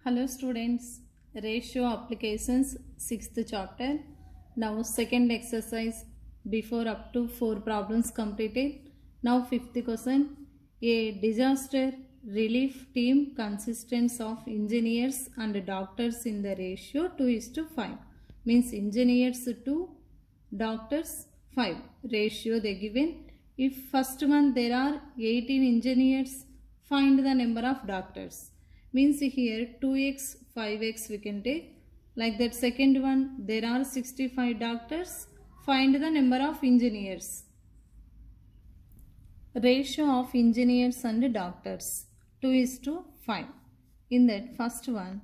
Hello students, ratio applications 6th chapter. Now second exercise, before up to 4 problems completed. Now 5th question, a disaster relief team consists of engineers and doctors in the ratio 2:5. Means engineers to doctors 5 ratio they given. If first one there are 18 engineers, find the number of doctors. Means here 2x 5x we can take. Like that second one there are 65 doctors, find the number of engineers. Ratio of engineers and doctors 2:5. In that first one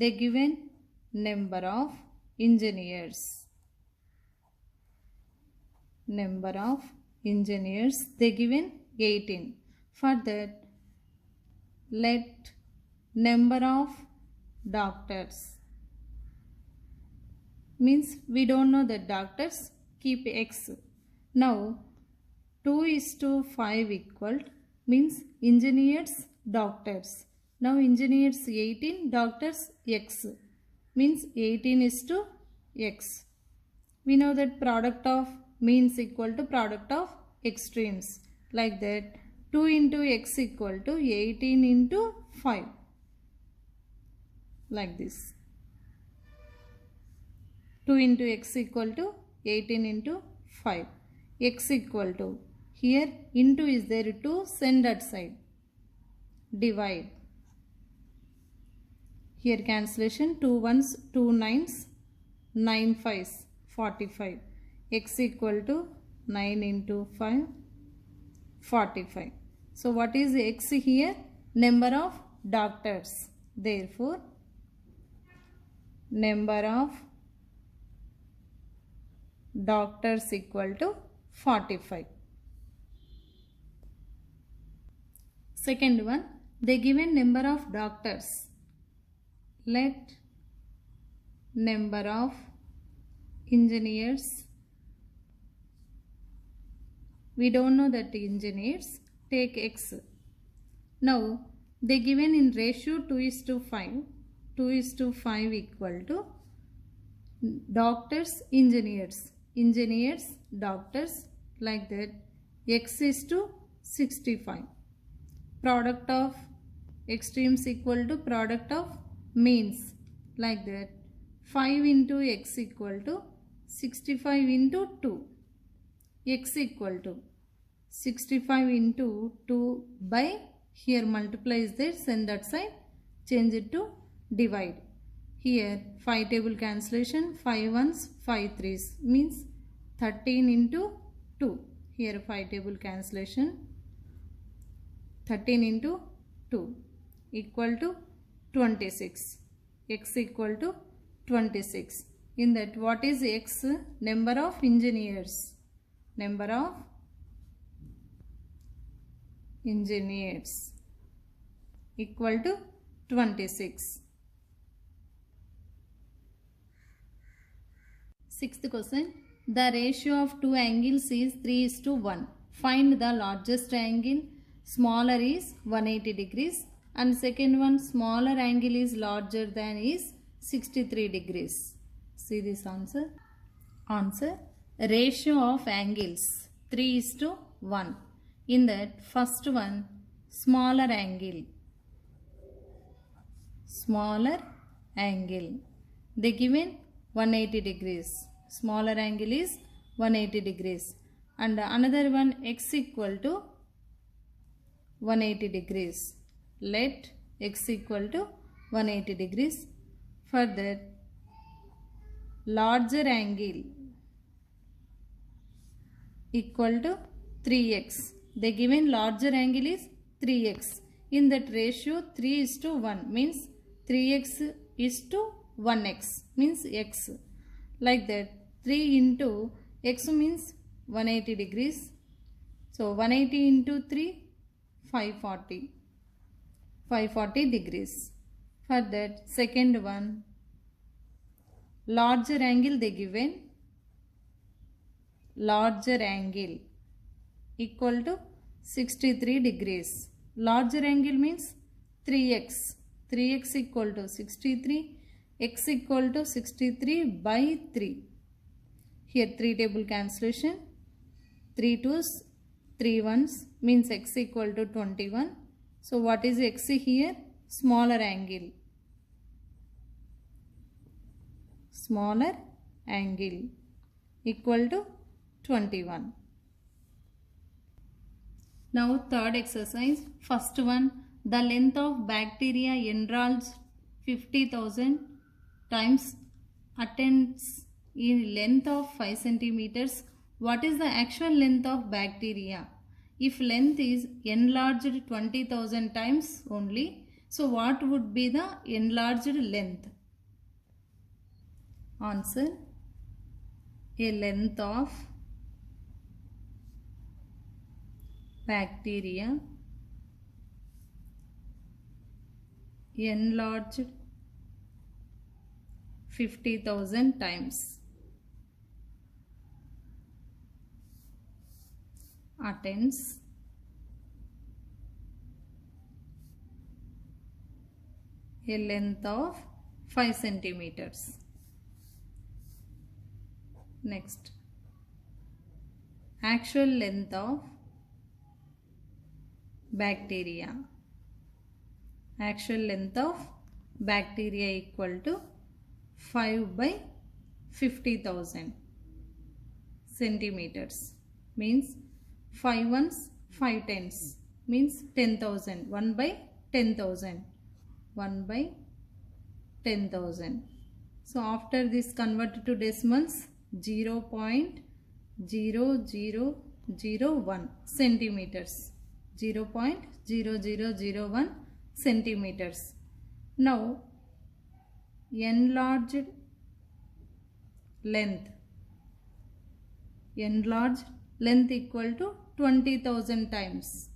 they given number of engineers. Number of engineers they given 18. For that let number of doctors, means we don't know the doctors, keep x. Now 2:5 equal means engineers doctors. Now engineers 18, doctors x, means 18:x. We know that product of means equal to product of extremes. Like that 2 into x equal to 18 into 5. Like this 2 into x equal to 18 into 5. X equal to, here into is there to send that side, divide. Here cancellation, 2 ones 2 nines, 9 fives 45. X equal to 9 into 5, 45. So what is x here? Number of doctors. Therefore number of doctors equal to 45. Second one, they given number of doctors. Let number of engineers, we don't know that engineers, take x. Now they given in ratio 2:5. 2:5 equal to doctors engineers, engineers doctors. Like that x is to 65. Product of extremes equal to product of means. Like that 5 into x equal to 65 into 2. X equal to 65 into 2 by, here multiply is there, send that side, change it to divide. Here 5 table cancellation, 5 ones 5 threes, means 13 into 2. Here 5 table cancellation, 13 into 2 equal to 26. X equal to 26. In that what is x? Number of engineers. Number of engineers equal to 26. Sixth question, the ratio of two angles is 3:1. Find the largest angle. Smaller is 180 degrees and second one smaller angle is larger than is 63 degrees. See this answer. Answer, ratio of angles 3:1. In that first one smaller angle, smaller angle they given 180 degrees. Smaller angle is 180 degrees and another one x equal to 180 degrees. Let x equal to 180 degrees. For that larger angle equal to 3x. They given larger angle is 3x. In that ratio 3:1 means 3x is to 1x, means x. Like that 3 into x means 180 degrees. So 180 into 3, 540. 540 degrees. For that second one larger angle they given, larger angle equal to 63 degrees. Larger angle means 3x. 3x equal to 63, x equal to 63 by 3. Here 3 table cancellation, 3 2's, 3 1's means x equal to 21. So what is x here? Smaller angle. Smaller angle equal to 21. Now third exercise, first one, the length of bacteria enlarged 50,000 times attains in length of 5 centimeters. What is the actual length of bacteria? If length is enlarged 20,000 times only, so what would be the enlarged length? Answer, a length of bacteria enlarged 50,000 times attains a length of 5 centimeters. Next, actual length of bacteria. Actual length of bacteria equal to 5 by 50,000 centimeters means 5 ones, 5 tens means 10,000. 1 by 10,000. 1 by 10,000. So after this convert to decimals, 0.0001 centimeters. 0.0001 centimeters. Now enlarged length. Enlarged length equal to 20,000 times.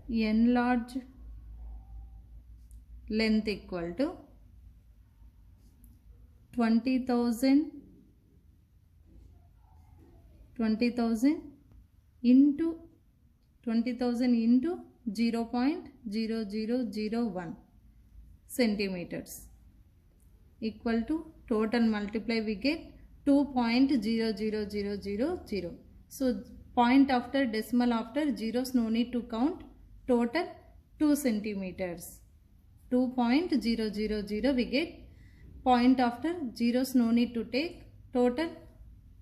Enlarged length equal to 20,000 into 0.0001 centimeters equal to total multiply we get 2.00000. So point after decimal after zeros no need to count. Total 2 centimeters. 2.000 we get. Point after zeros no need to take. Total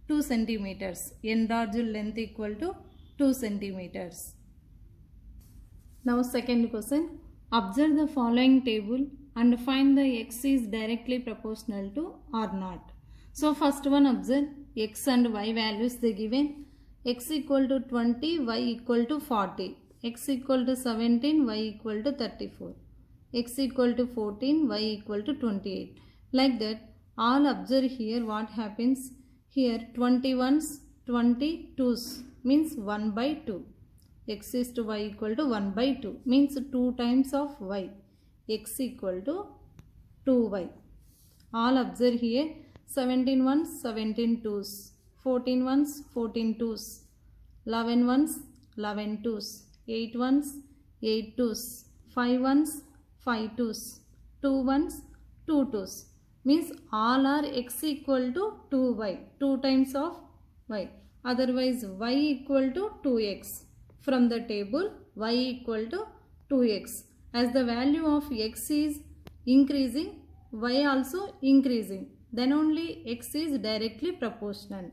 2 centimeters. Enlarged length equal to 2 centimeters. Now second question. Observe the following table and find the x is directly proportional to or not. So first one, observe x and y values they given. X equal to 20, y equal to 40. X equal to 17, y equal to 34. X equal to 14, y equal to 28. Like that, all observe here what happens. Here 21s, 22s means 1 by 2. X is to y equal to 1 by 2 means 2 times of y. X equal to 2y. All observe here 17 ones, 17 twos. 14 ones, 14 twos. 11 ones, 11 twos. 8 ones, 8 twos. 5 ones, 5 twos. 2 ones, 2 twos. Means all are x equal to 2y. 2 times of y. Otherwise y equal to 2x. From the table y equal to 2x. As the value of x is increasing, y also increasing. Then only x is directly proportional.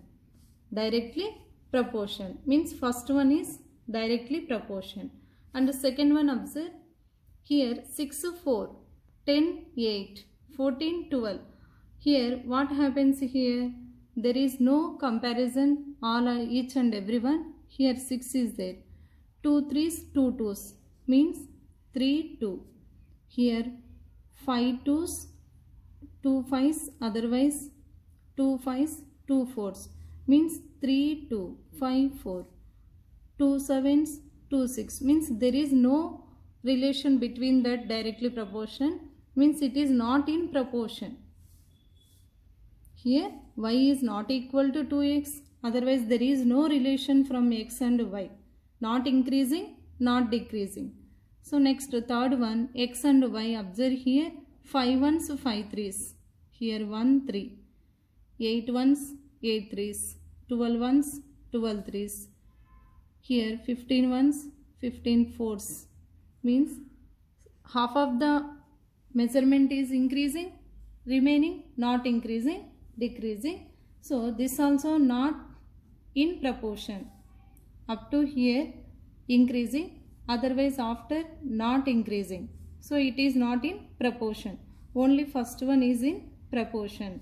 Directly proportional means first one is directly proportional. And the second one, observe here 6 4, 10 8, 14 12. Here what happens here? There is no comparison, all are each and every one. Here 6 is there. 2 3's, 2 2's means 3 2. Here 5 2's, 2 5's, otherwise 2 5's, 2 4's means 3 2, 5 4. 2 7's, 2 6 means there is no relation between that directly proportion, means it is not in proportion. Here y is not equal to 2x, otherwise there is no relation from x and y. Not increasing, not decreasing. So next third one, x and y, observe here 5 ones 5 threes, here 1 3, 8 ones 8 threes, 12 ones 12 threes, here 15 ones 15 fours, means half of the measurement is increasing, remaining not increasing, decreasing. So this also not in proportion, up to here increasing, otherwise after not increasing. So it is not in proportion, only first one is in proportion.